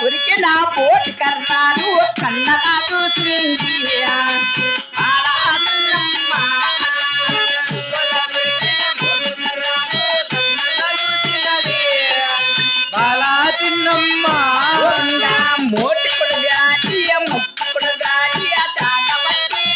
ఉరికి నా పోటు కర్రాలు కన్నగా చూసింది బాలా చిన్నమ్మ మోటి కొడు గాలి ముక్కు కొడు గాలి ఆ చాట పట్టి